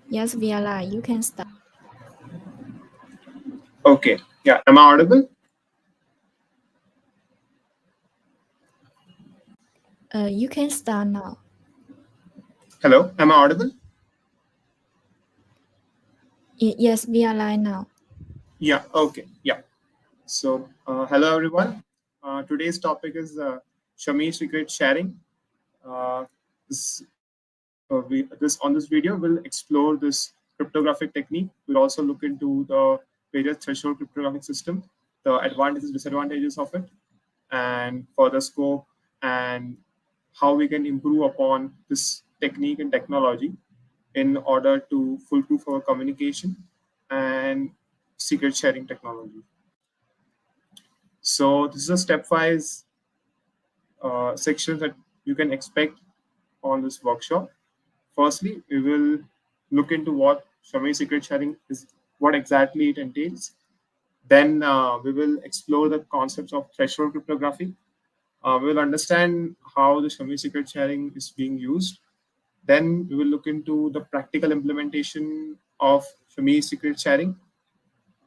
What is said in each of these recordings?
Yes, we are live. You can start. Okay. Yeah. Am I audible? You can start now. Hello. Am I audible? Yes, we are live now. Yeah. Okay. Yeah. So, hello everyone. Today's topic is Shamir secret sharing. Uh, this, this on this video we'll explore this cryptographic technique. We'll also look into the various threshold cryptographic system, the advantages, disadvantages of it, and further scope and how we can improve upon this technique and technology in order to foolproof our communication and secret sharing technology. So this is a stepwise section that you can expect on this workshop. Firstly, we will look into what Shamir secret sharing is, what exactly it entails. Then we will explore the concepts of threshold cryptography. We will understand how the Shamir secret sharing is being used. Then we will look into the practical implementation of Shamir secret sharing.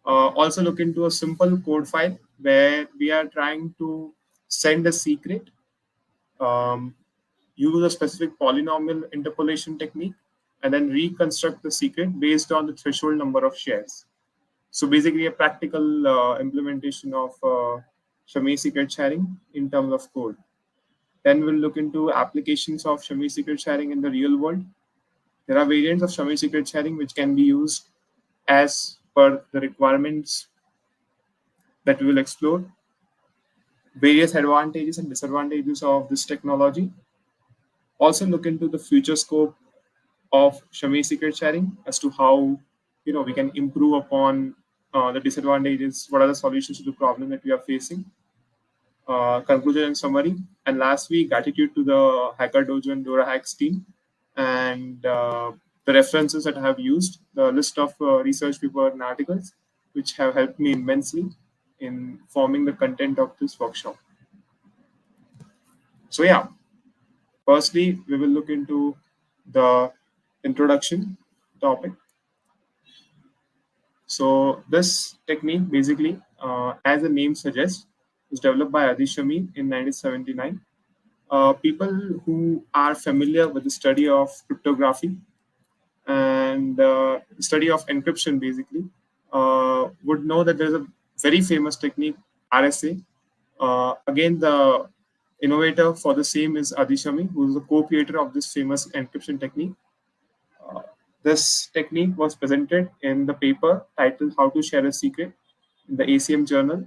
Also look into a simple code file where we are trying to send a secret, um, use a specific polynomial interpolation technique, and then reconstruct the secret based on the threshold number of shares. So basically a practical implementation of Shamir secret sharing in terms of code. Then we'll look into applications of Shamir secret sharing in the real world. There are variants of Shamir secret sharing which can be used as per the requirements that we will explore, various advantages and disadvantages of this technology. Also look into the future scope of Shamir secret sharing as to how we can improve upon the disadvantages, what are the solutions to the problem that we are facing. Conclusion and summary. And lastly, gratitude to the Hacker Dōjō and DoraHacks team and the references that I have used, the list of research paper and articles, which have helped me immensely in forming the content of this workshop. So yeah, firstly, we will look into the introduction topic. So this technique basically, as the name suggests, was developed by Adi Shamir in 1979. People who are familiar with the study of cryptography and study of encryption basically would know that there's a very famous technique, RSA. Again, the innovator for the same is Adi Shamir, who is the co-creator of this famous encryption technique. This technique was presented in the paper titled How to Share a Secret in the ACM journal.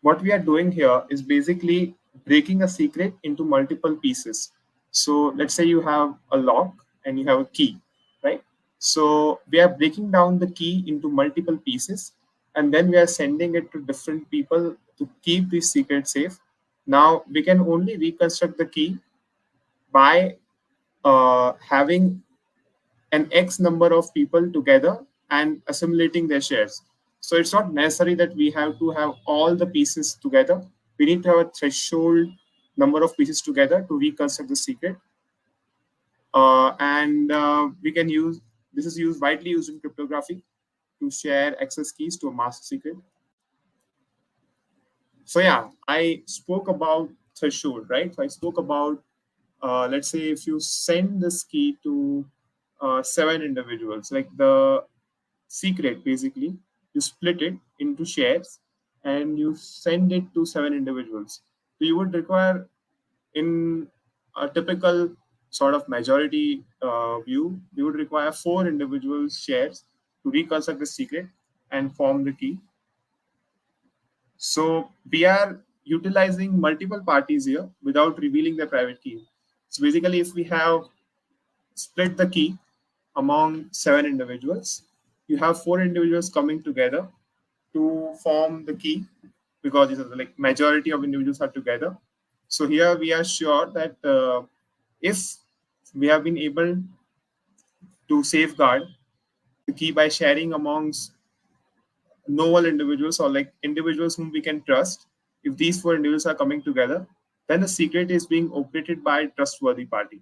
What we are doing here is basically breaking a secret into multiple pieces. So let's say you have a lock and you have a key, right? So we are breaking down the key into multiple pieces and then we are sending it to different people to keep this secret safe. Now we can only reconstruct the key by having an X number of people together and assimilating their shares. So it's not necessary that we have to have all the pieces together. We need to have a threshold number of pieces together to reconstruct the secret. And we can use, this is used widely used in cryptography to share access keys to a master secret. So yeah, I spoke about threshold, right? So I spoke about, let's say if you send this key to 7 individuals, like the secret basically, you split it into shares and you send it to 7 individuals. So you would require, in a typical sort of majority view, you would require 4 individual shares to reconstruct the secret and form the key. So we are utilizing multiple parties here without revealing the private key. So basically, if we have split the key among 7 individuals, you have 4 individuals coming together to form the key because these are the majority of individuals are together. So here we are sure that if we have been able to safeguard the key by sharing amongst novel individuals or individuals whom we can trust, if these 4 individuals are coming together, then the secret is being operated by a trustworthy party.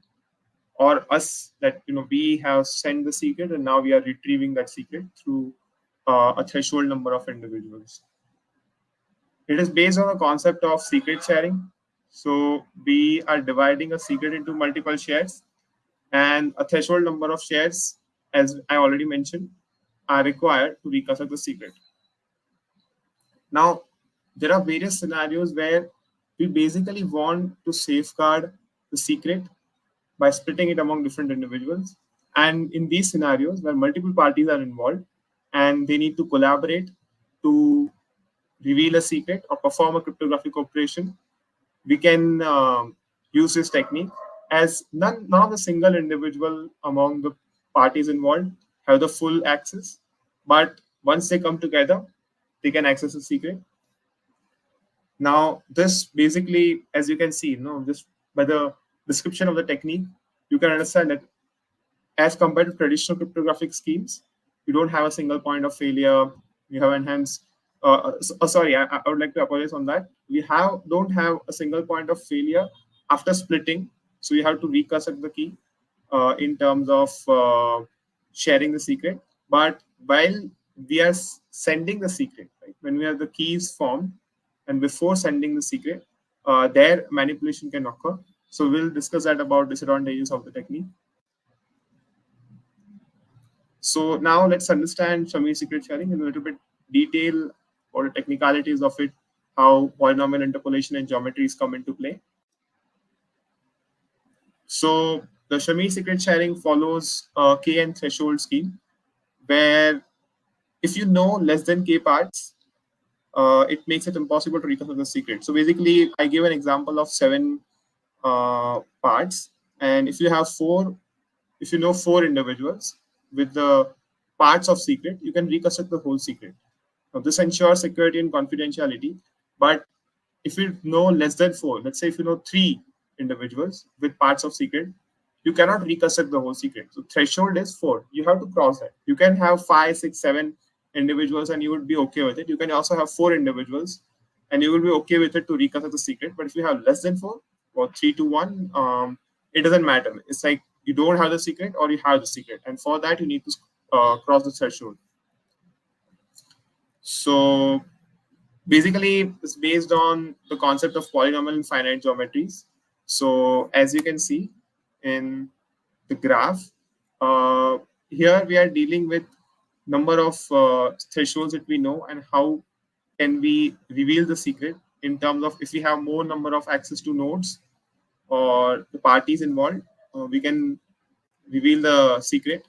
or us, that we have sent the secret and now we are retrieving that secret through a threshold number of individuals. It is based on the concept of secret sharing. So we are dividing a secret into multiple shares, and a threshold number of shares, as I already mentioned, are required to reconstruct the secret. Now, there are various scenarios where we basically want to safeguard the secret by splitting it among different individuals. And in these scenarios where multiple parties are involved and they need to collaborate to reveal a secret or perform a cryptographic operation, we can use this technique, as none of the single individual among the parties involved have the full access, but once they come together, they can access the secret. Now, this basically, as you can see, just by the description of the technique, you can understand that as compared to traditional cryptographic schemes, you don't have a single point of failure. You have enhanced. Sorry, I would like to apologize on that. We don't have a single point of failure after splitting, so you have to reconstruct the key in terms of sharing the secret. But while we are sending the secret, right, when we have the keys formed, and before sending the secret, their manipulation can occur. So we'll discuss that about disadvantages of the technique. So now let's understand Shamir's secret sharing in a little bit detail, or the technicalities of it, how polynomial interpolation and geometries come into play. So the Shamir secret sharing follows a K-n threshold scheme, where if you know less than K parts, it makes it impossible to reconstruct the secret. So basically, I give an example of 7 parts, and if you know 4 individuals with the parts of secret, you can reconstruct the whole secret. Now, this ensures security and confidentiality, but if you know less than 4, let's say if you know 3 individuals with parts of secret, you cannot reconstruct the whole secret. So threshold is 4. You have to cross that. You can have 5, 6, 7 individuals and you would be okay with it. You can also have 4 individuals and you will be okay with it to reconstruct the secret. But if you have less than 4 or 3 to 1, it doesn't matter. It's like you don't have the secret or you have the secret. And for that, you need to cross the threshold. So basically, it's based on the concept of polynomial and finite geometries. So as you can see in the graph, here we are dealing with number of thresholds that we know and how can we reveal the secret in terms of if we have more number of access to nodes or the parties involved, we can reveal the secret.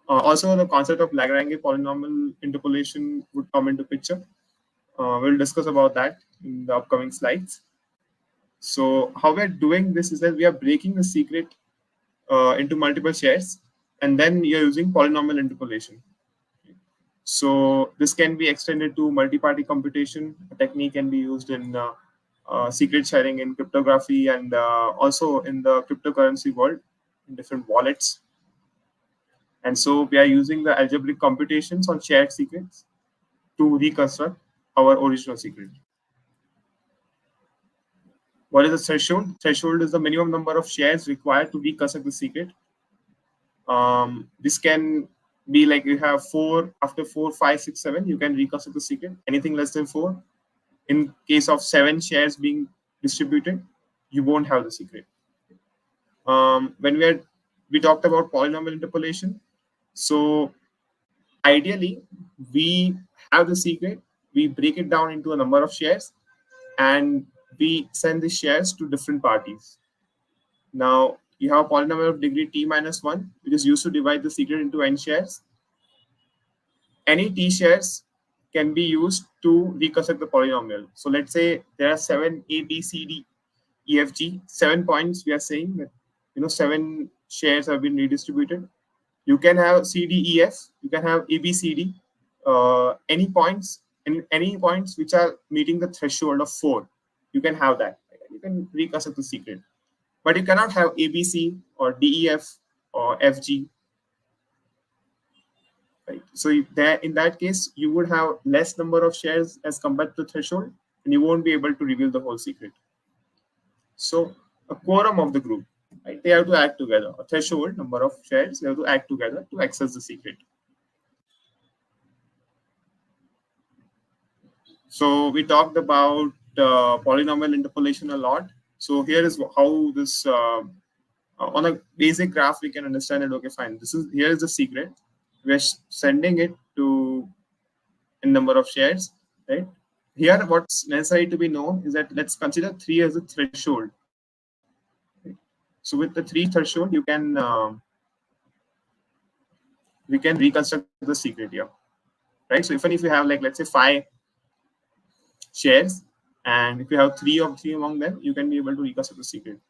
Also, the concept of Lagrange polynomial interpolation would come into picture. We'll discuss about that in the upcoming slides. So how we're doing this is that we are breaking the secret into multiple shares, and then you're using polynomial interpolation. So this can be extended to multi-party computation. A technique can be used in secret sharing in cryptography and also in the cryptocurrency world in different wallets. And so we are using the algebraic computations on shared secrets to reconstruct our original secret. What is the threshold? Threshold is the minimum number of shares required to reconstruct the secret. This can be like you have 4, after 4, 5, 6, 7, you can reconstruct the secret. Anything less than 4, in case of 7 shares being distributed, you won't have the secret. When we talked about polynomial interpolation, so ideally we have the secret, we break it down into a number of shares, and we send the shares to different parties. Now you have a polynomial of degree t minus 1, which is used to divide the secret into n shares. Any t shares can be used to reconstruct the polynomial. So let's say there are 7 a, b, c, d, e, f, g, 7 points. We are saying that 7 shares have been redistributed. You can have c, d, e, f. You can have a, b, c, d. Any points which are meeting the threshold of 4, you can have that. You can reconstruct the secret, but you cannot have a, b, c, or d, e, f, or f, g. Right. So in that case, you would have less number of shares as compared to threshold, and you won't be able to reveal the whole secret. So a quorum of the group. Right? They have to act together. A threshold number of shares, they have to act together to access the secret. So we talked about polynomial interpolation a lot. So here is how this on a basic graph we can understand it. Okay, fine. Here is the secret. We're sending it to a number of shares, right? Here, what's necessary to be known is that let's consider 3 as a threshold. So with the 3 threshold, we can reconstruct the secret here, right? So even if you have like let's say 5 shares, and if you have 3 among them, you can be able to reconstruct the secret.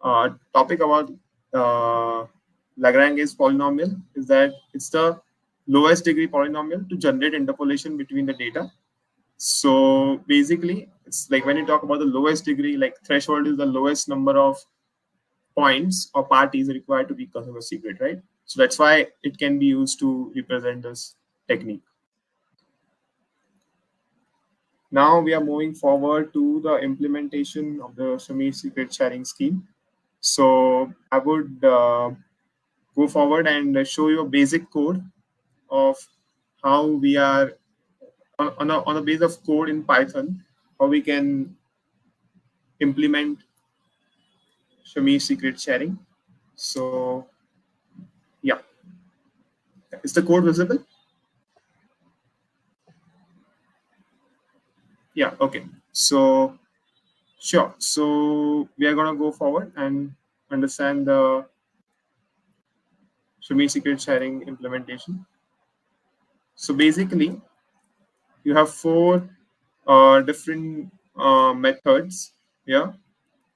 Topic about Lagrange's polynomial is that it's the lowest degree polynomial to generate interpolation between the data. So basically, it's like when you talk about the lowest degree, like threshold is the lowest number of points or parties required to reconstruct a secret, right? So that's why it can be used to represent this technique. Now we are moving forward to the implementation of the Shamir secret sharing scheme. So I would go forward and show you a basic code of how we are on a base of code in Python, how we can implement Shamir secret sharing. So yeah, is the code visible? Yeah, okay. So sure. So we are gonna go forward and understand the Shamir secret sharing implementation. So basically, you have 4 different methods here.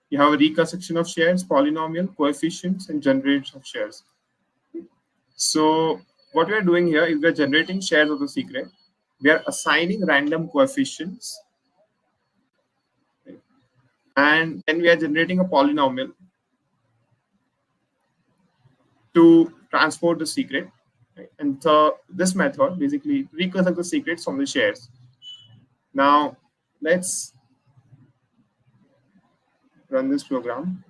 You have a reconstruction of shares, polynomial, coefficients, and generation of shares. So what we are doing here is we are generating shares of the secret. We are assigning random coefficients, and then we are generating a polynomial to transport the secret. Right? And so this method basically reconstructs the secrets from the shares. Now let's run this program.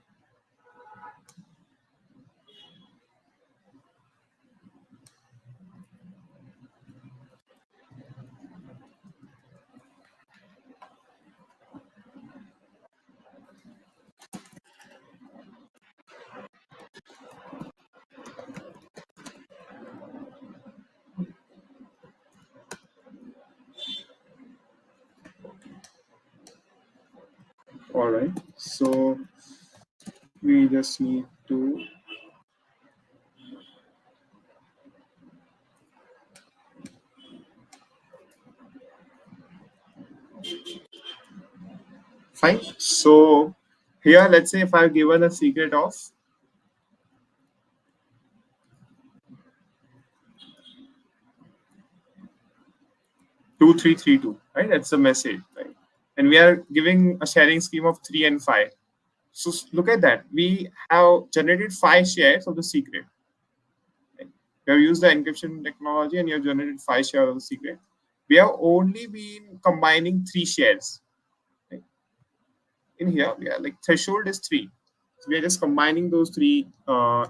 All right, so we just need to fine. So here, let's say if I've given a secret of 2332, right? That's the message, right? And we are giving a sharing scheme of 3 and 5. So look at that. We have generated 5 shares of the secret. Right? We have used the encryption technology and you have generated 5 shares of the secret. We have only been combining 3 shares. Right? In here, we are like threshold is 3. So we are just combining those 3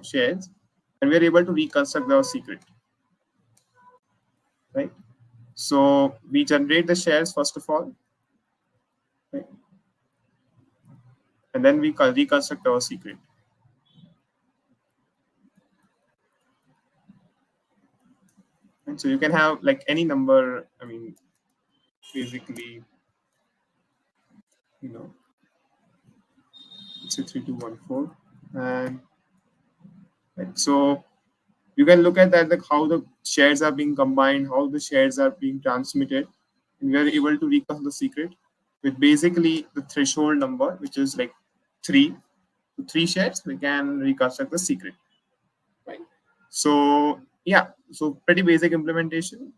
shares, and we are able to reconstruct the secret. Right? So we generate the shares first of all. Right? And then we reconstruct our secret. And so you can have like any number, I mean, basically, you know, it's a 3214. And right, so you can look at that, like how the shares are being combined, how the shares are being transmitted, and we are able to reconstruct the secret with basically the threshold number, which is like 3. So 3 shares, we can reconstruct the secret. Right. So yeah, so pretty basic implementation.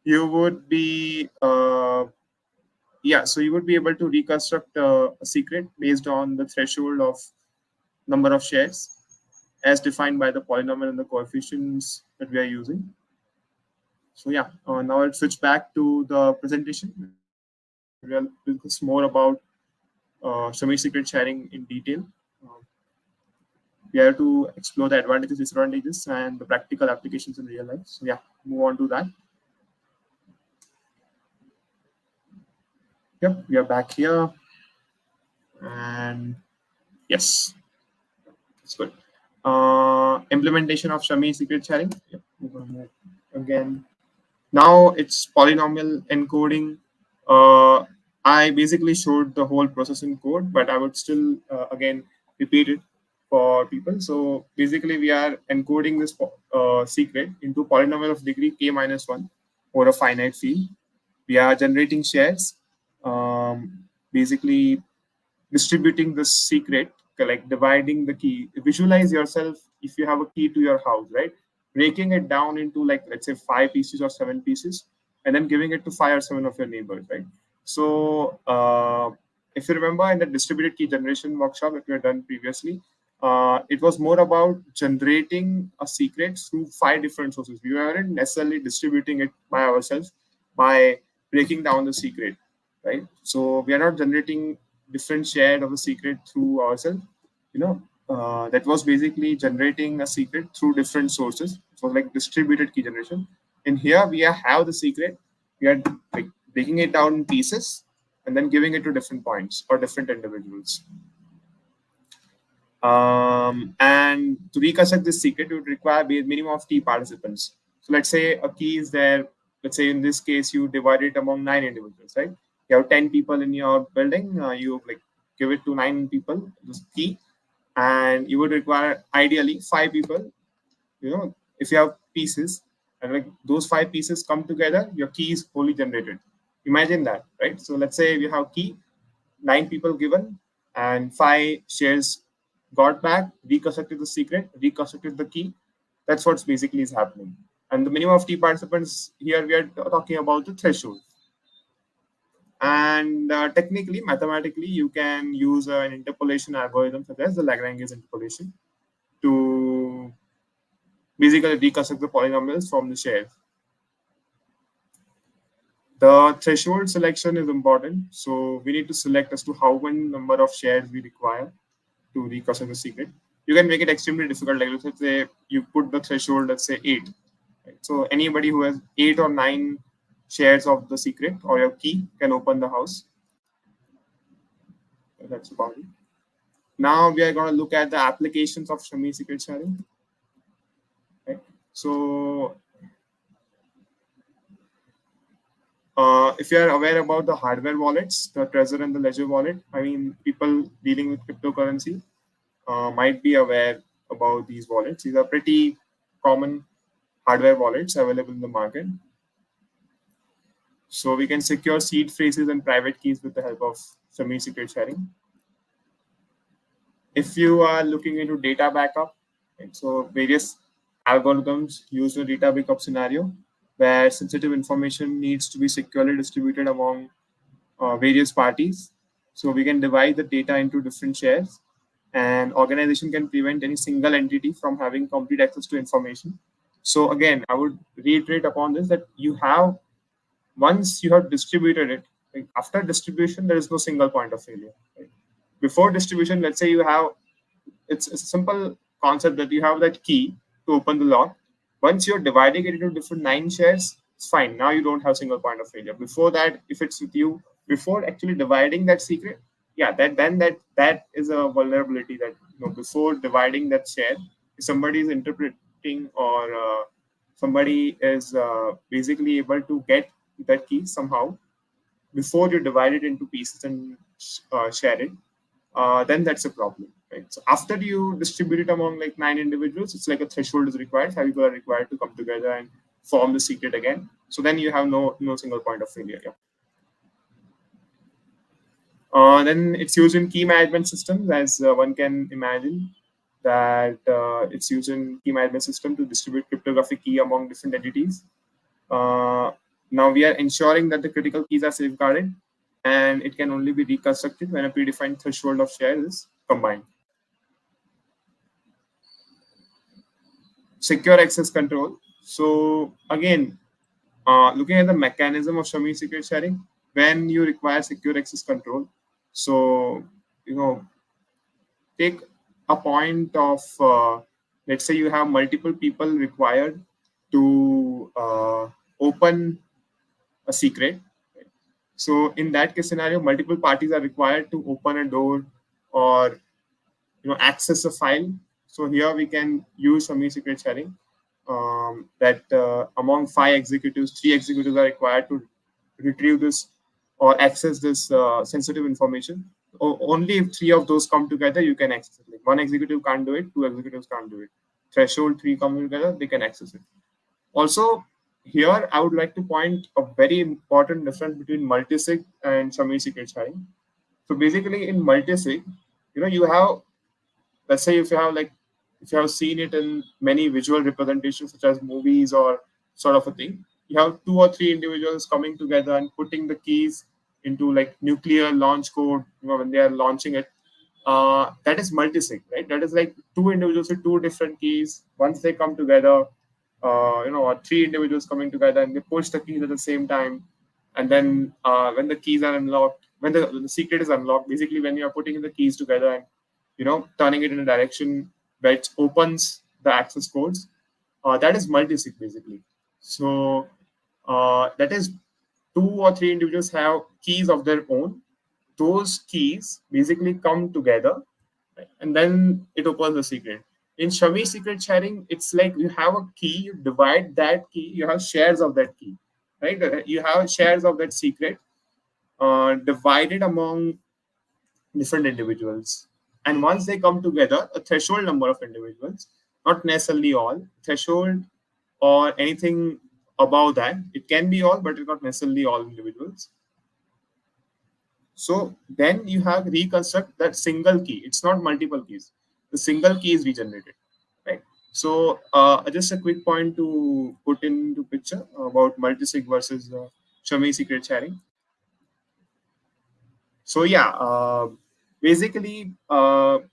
You would be so you would be able to reconstruct a secret based on the threshold of number of shares as defined by the polynomial and the coefficients that we are using. So yeah, now I'll switch back to the presentation. We'll discuss more about Shamir secret sharing in detail. We have to explore the advantages, disadvantages, and the practical applications in real life. So yeah, move on to that. Yep, we are back here, and yes, it's good. Implementation of Shamir secret sharing. Yep, again. Now it's polynomial encoding. I basically showed the whole process in code, but I would still again repeat it for people. So basically, we are encoding this secret into polynomial of degree k-1 over a finite field. We are generating shares, basically distributing the secret, like dividing the key. Visualize yourself if you have a key to your house, right? Breaking it down into, like, let's say 5 pieces or 7 pieces, and then giving it to 5 or 7 of your neighbors, right? So if you remember in the distributed key generation workshop that we had done previously, it was more about generating a secret through 5 different sources. We weren't necessarily distributing it by ourselves by breaking down the secret, right? So we are not generating different share of the secret through ourselves. That was basically generating a secret through different sources. It was like distributed key generation. And here we have the secret. We are like breaking it down in pieces and then giving it to different points or different individuals. And to reconstruct this secret, you would require a minimum of t participants. So let's say a key is there. Let's say in this case, you divide it among 9 individuals, right? You have 10 people in your building. You like give it to 9 people, this key, and you would require ideally 5 people. If you have pieces and like those 5 pieces come together, your key is wholly generated. Imagine that, right? So let's say you have key, 9 people given, and 5 shares got back, reconstructed the secret, reconstructed the key. That's what's basically is happening. And the minimum of t participants here, we are talking about the threshold. And technically, mathematically, you can use an interpolation algorithm such as the Lagrange's interpolation to basically reconstruct the polynomials from the shares. The threshold selection is important. So we need to select as to how many number of shares we require to reconstruct the secret. You can make it extremely difficult. Like let's say you put the threshold, let's say 8. Right? So anybody who has 8 or 9 shares of the secret or your key can open the house. That's about it. Now we are going to look at the applications of Shamir secret sharing. Right? So if you are aware about the hardware wallets, the Trezor and the Ledger wallet, I mean, people dealing with cryptocurrency might be aware about these wallets. These are pretty common hardware wallets available in the market. So we can secure seed phrases and private keys with the help of Shamir secret sharing. If you are looking into data backup, right, so various algorithms used in data backup scenario where sensitive information needs to be securely distributed among various parties. So we can divide the data into different shares, and organization can prevent any single entity from having complete access to information. So again, I would reiterate upon this that once you have distributed it, like after distribution, there is no single point of failure. Right? Before distribution, let's say you have, it's a simple concept that you have that key to open the lock. Once you're dividing it into different 9 shares, it's fine. Now you don't have single point of failure. Before that, if it's with you, before actually dividing that secret, yeah, that is a vulnerability that before dividing that share, if somebody is interpreting or somebody is basically able to get that key somehow before you divide it into pieces and share it, then that's a problem, right? So after you distribute it among like 9 individuals, it's like a threshold is required. 5 people are required to come together and form the secret again. So then you have no single point of failure. Yeah. Then it's used in key management systems, as one can imagine that it's used in key management system to distribute cryptographic key among different entities. Now we are ensuring that the critical keys are safeguarded, and it can only be reconstructed when a predefined threshold of shares is combined. Secure access control. So again, looking at the mechanism of Shamir secret sharing, when you require secure access control, So, take a point of, let's say you have multiple people required to open a secret. So in that case scenario, multiple parties are required to open a door or access a file. So here we can use Shamir secret sharing. That among 5 executives, 3 executives are required to retrieve this or access this sensitive information. Only if 3 of those come together, you can access it. Like 1 executive can't do it, 2 executives can't do it. Threshold 3 come together, they can access it. Also, here I would like to point a very important difference between multisig and Shamir secret sharing. So basically, in multisig, you have, let's say if you have seen it in many visual representations such as movies or sort of a thing, you have 2 or 3 individuals coming together and putting the keys into like nuclear launch code when they are launching it. That is multisig, right? That is like 2 individuals with 2 different keys. Once they come together, or 3 individuals coming together and they push the keys at the same time, and then when the keys are unlocked, when the secret is unlocked, basically when you are putting the keys together and turning it in a direction which opens the access codes, that is multisig basically. So that is 2 or 3 individuals have keys of their own. Those keys basically come together, right? And then it opens the secret. In Shamir secret sharing, it's like you have a key, you divide that key, you have shares of that key, right? You have shares of that secret divided among different individuals. And once they come together, a threshold number of individuals, not necessarily all, threshold or anything above that, it can be all, but it's not necessarily all individuals. So then you have reconstruct that single key. It's not multiple keys. The single key is regenerated, right? So just a quick point to put into picture about multisig versus Shamir secret sharing. So yeah, basically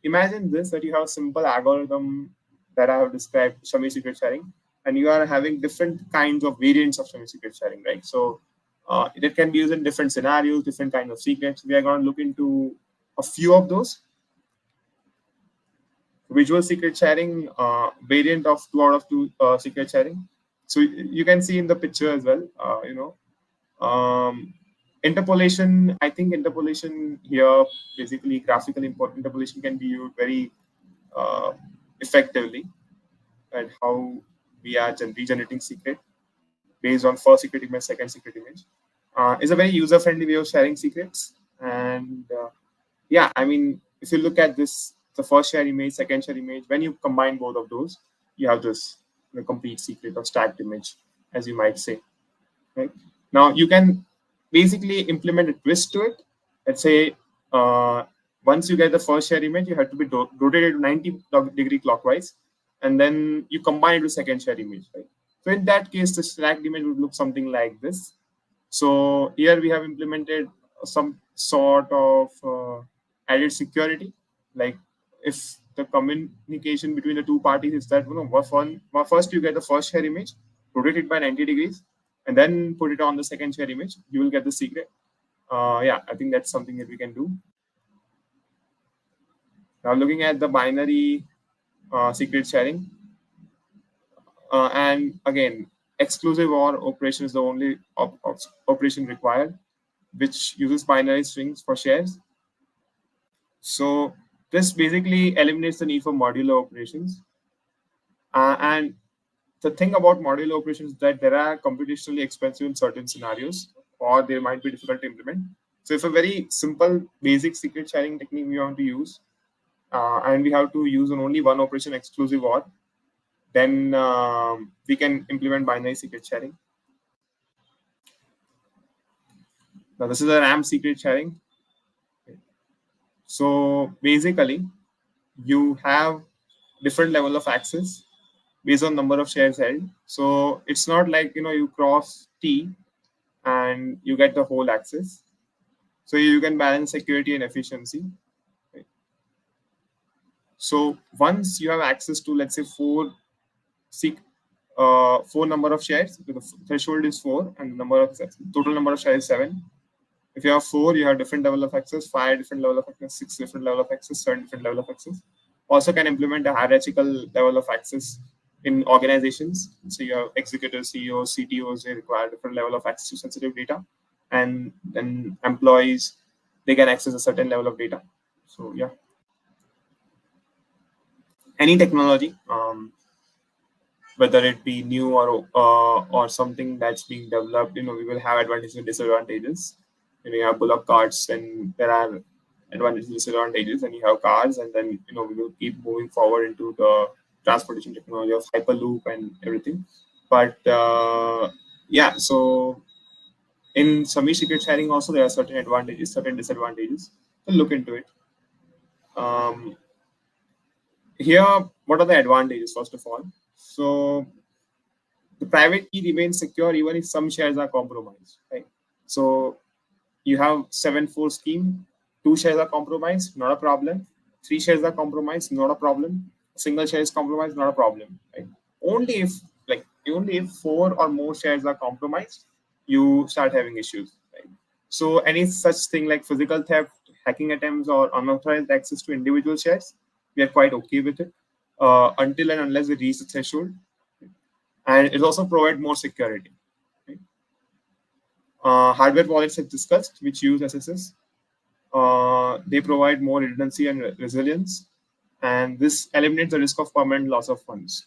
imagine this, that you have a simple algorithm that I have described, Shamir secret sharing, and you are having different kinds of variants of Shamir secret sharing, right? So it can be used in different scenarios, different kinds of secrets. We are going to look into a few of those. Visual secret sharing, variant of 2 out of 2 secret sharing. So you can see in the picture as well, interpolation, I think interpolation here, basically graphical interpolation can be used very effectively, and how we are regenerating secret based on first secret image, second secret image. Is a very user-friendly way of sharing secrets. And yeah, I mean, if you look at this, the first share image, second share image, when you combine both of those, you have this complete secret or stacked image, as you might say, right? Now you can basically implement a twist to it. Let's say once you get the first share image, you have to be rotated 90-degree clockwise, and then you combine it with second share image, right? So in that case, the stacked image would look something like this. So here we have implemented some sort of added security, like if the communication between the 2 parties is that first you get the first share image, rotate it by 90 degrees, and then put it on the second share image, you will get the secret. Yeah, I think that's something that we can do. Now looking at the binary secret sharing, and again, exclusive OR operation is the only operation required, which uses binary strings for shares. So this basically eliminates the need for modular operations. And the thing about modular operations is that they are computationally expensive in certain scenarios, or they might be difficult to implement. So if a very simple basic secret sharing technique we want to use, and we have to use only one operation, exclusive OR, then we can implement binary secret sharing. Now this is a RAM secret sharing. So basically, you have different level of access based on number of shares held. So it's not like you cross T and you get the whole access. So you can balance security and efficiency. Right? So once you have access to, let's say, 4 number of shares, the threshold is 4, and total number of shares is 7. If you have 4, you have different level of access, 5 different level of access, 6 different level of access, 7 different level of access. Also can implement a hierarchical level of access in organizations. So you have executives, CEOs, CTOs, they require different level of access to sensitive data. And then employees, they can access a certain level of data. So yeah. Any technology, whether it be new or something that's being developed, we will have advantages and disadvantages. You have bullock carts, and there are advantages and disadvantages, and you have cars, and then we will keep moving forward into the transportation technology of hyperloop and everything. But yeah, so in Shamir secret sharing also there are certain advantages, certain disadvantages. So look into it. Here, what are the advantages first of all? So the private key remains secure even if some shares are compromised, right? So you have 7-4 scheme, 2 shares are compromised, not a problem. 3 shares are compromised, not a problem. A single share is compromised, not a problem, right? Only if 4 or more shares are compromised, you start having issues, right? So any such thing like physical theft, hacking attempts, or unauthorized access to individual shares, we are quite okay with it until and unless we reach the threshold. And it also provides more security. Right? Hardware wallets as discussed, which use SSS, they provide more redundancy and resilience, and this eliminates the risk of permanent loss of funds.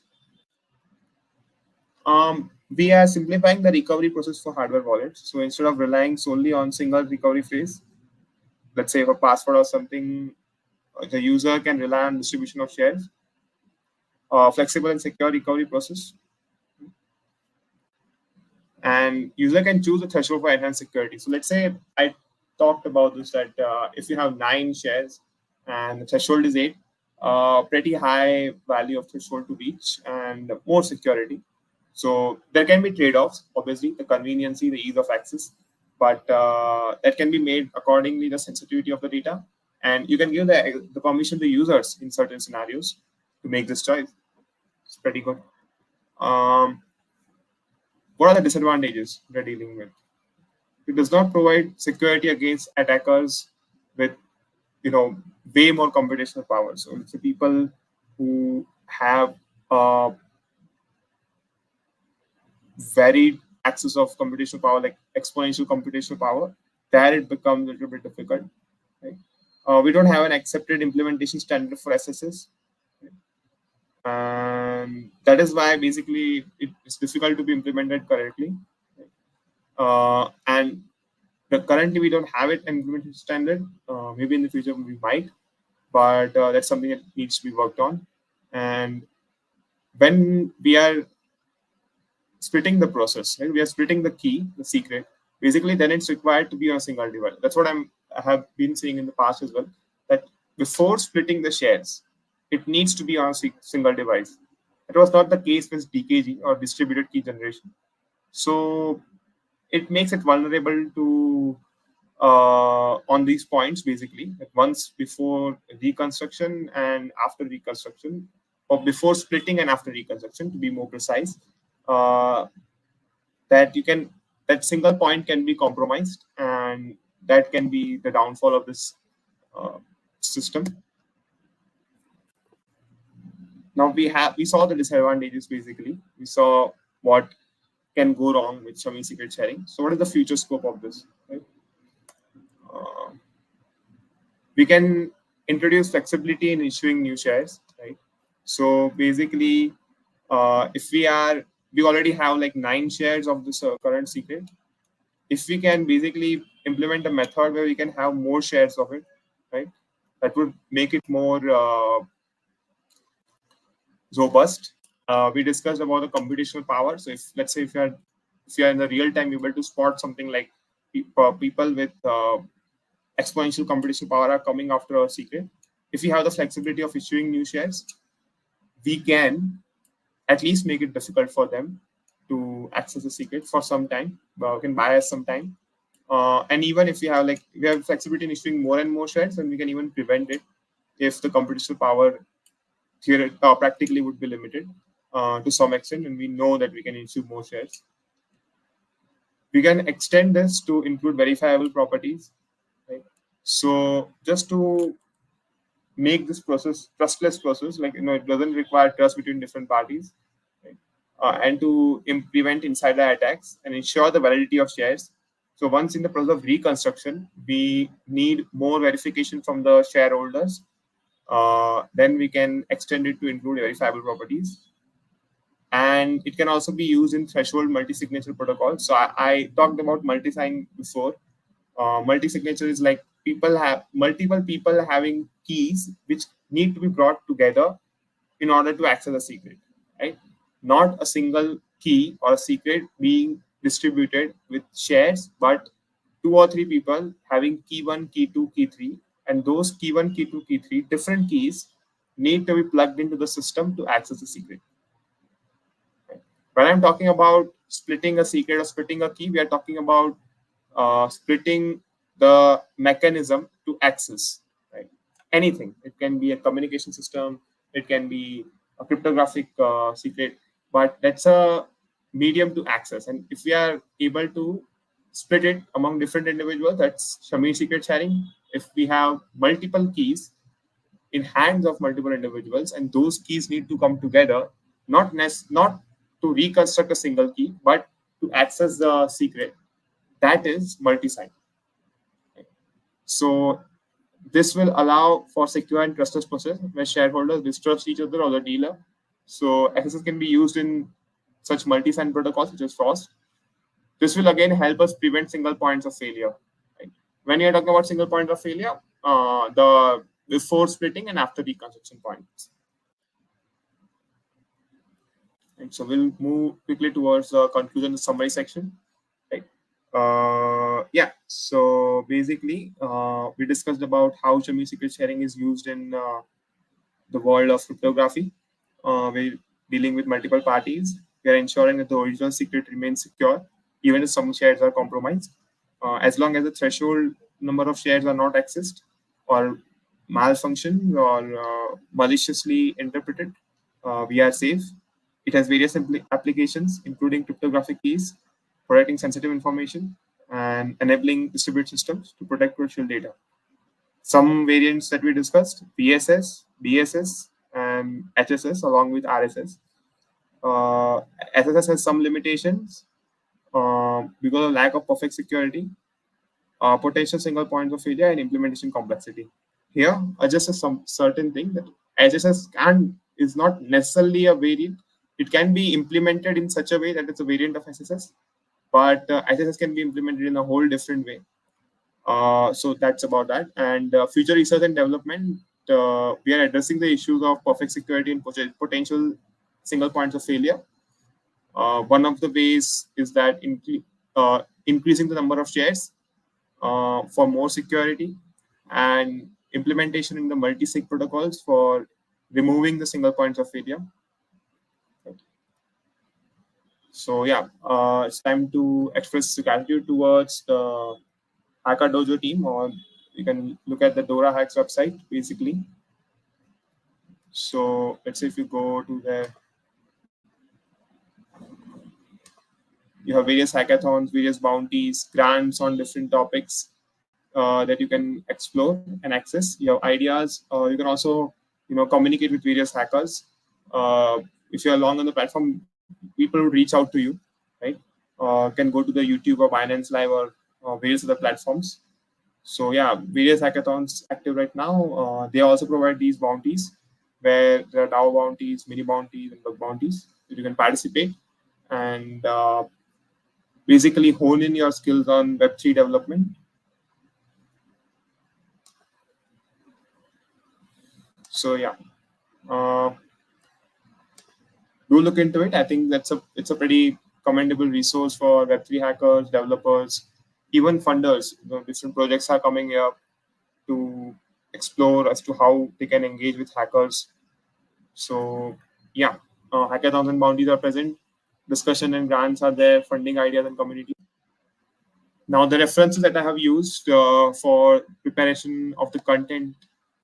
We are simplifying the recovery process for hardware wallets. So instead of relying solely on single recovery phase, let's say if a password or something, the user can rely on distribution of shares, flexible and secure recovery process, and user can choose a threshold for enhanced security. So let's say I talked about this, that if you have 9 shares and the threshold is 8, pretty high value of threshold to reach and more security. So there can be trade-offs, obviously, the conveniency, the ease of access, but that can be made accordingly the sensitivity of the data, and you can give the permission to users in certain scenarios to make this choice. It's pretty good. What are the disadvantages we're dealing with? It does not provide security against attackers with way more computational power. So it's the people who have varied access of computational power, like exponential computational power, there it becomes a little bit difficult. Right? We don't have an accepted implementation standard for SSS. Right? And that is why basically it's difficult to be implemented correctly. Right? And currently we don't have it implementation standard. Maybe in the future we might, but that's something that needs to be worked on. And when we are splitting the process, right? We are splitting the key, the secret. Basically, then it's required to be on a single device. That's what I have been saying in the past as well. That before splitting the shares, it needs to be on a single device. It was not the case with DKG or distributed key generation. So it makes it vulnerable to on these points, basically, that once before reconstruction and after reconstruction, or before splitting and after reconstruction, to be more precise, that single point can be compromised, and that can be the downfall of this system. Now we saw the disadvantages. Basically, we saw what can go wrong with Shamir secret sharing. So what is the future scope of this? Right? We can introduce flexibility in issuing new shares, right? So basically, if we already have like 9 shares of this current secret, if we can basically implement a method where we can have more shares of it, right? That would make it more robust. We discussed about the computational power. So if let's say if you are in the real time able to spot something like people with exponential computational power are coming after a secret, if we have the flexibility of issuing new shares, we can at least make it difficult for them to access the secret for some time. We can buy us some time. And even if we have flexibility in issuing more and more shares, then we can even prevent it if the computational power practically would be limited to some extent, and we know that we can issue more shares. we can extend this to include verifiable properties, right? So just to make this process trustless process, like it doesn't require trust between different parties, right? And to prevent insider attacks and ensure the validity of shares. So once in the process of reconstruction, we need more verification from the shareholders. Then we can extend it to include verifiable properties. And it can also be used in threshold multi-signature protocols. So I talked about multi-sign before. Multi-signature is like multiple people having keys which need to be brought together in order to access a secret, right? Not a single key or a secret being distributed with shares, but 2 or 3 people having key 1, key 2, key 3, and those key 1, key 2, key 3 different keys need to be plugged into the system to access the secret. When I'm talking about splitting a secret or splitting a key, we are talking about splitting the mechanism to access, right? Anything. It can be a communication system, it can be a cryptographic secret, but that's a medium to access. And if we are able to split it among different individuals, that's Shamir secret sharing. If we have multiple keys in hands of multiple individuals, and those keys need to come together, not to reconstruct a single key, but to access the secret, that is multi-sign. So this will allow for secure and trustless process where shareholders distrust each other or the dealer. So SSS can be used in such multi-sign protocols such as Frost. This will again help us prevent single points of failure. Right? When you're talking about single point of failure, the before splitting and after reconstruction points. And so we'll move quickly towards the conclusion and summary section. Right. Yeah. So basically, we discussed about how Shamir secret sharing is used in the world of cryptography. We're dealing with multiple parties. We are ensuring that the original secret remains secure, even if some shares are compromised. As long as the threshold number of shares are not accessed or malfunctioned or maliciously interpreted, we are safe. It has various applications, including cryptographic keys, protecting sensitive information, and enabling distributed systems to protect crucial data. Some variants that we discussed: PSS, DSS, and HSS, along with RSS. SSS has some limitations because of lack of perfect security, potential single points of failure, and implementation complexity. Here, just some certain thing that HSS is not necessarily a variant. It can be implemented in such a way that it's a variant of SSS, but SSS can be implemented in a whole different way. So that's about that. And future research and development, we are addressing the issues of perfect security and potential single points of failure. One of the ways is that increasing the number of shares for more security, and implementation in the multi-sig protocols for removing the single points of failure. So yeah, it's time to express gratitude towards the Hacker Dojo team, or you can look at the DoraHacks website basically. So let's say if you go to there, you have various hackathons, various bounties, grants on different topics that you can explore and access. You have ideas. You can also communicate with various hackers. If you're long on the platform, people will reach out to you, right? Can go to the YouTube or Binance Live or various other platforms. So yeah, various hackathons active right now. They also provide these bounties where there are DAO bounties, mini bounties, and bug bounties that you can participate and basically hone in your skills on Web3 development. So yeah, do look into it. I think it's a pretty commendable resource for Web3 hackers, developers, even funders. Different projects are coming here to explore as to how they can engage with hackers. So yeah, hackathons and bounties are present. Discussion and grants are there. Funding ideas and community. Now the references that I have used for preparation of the content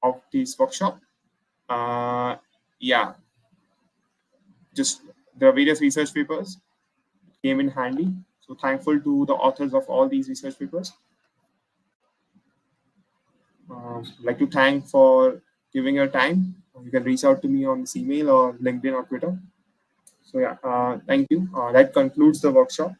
of this workshop. Yeah, just there are various research papers came in handy. So thankful to the authors of all these research papers. Like to thank for giving your time. You can reach out to me on this email or LinkedIn or Twitter. So yeah, thank you. That concludes the workshop.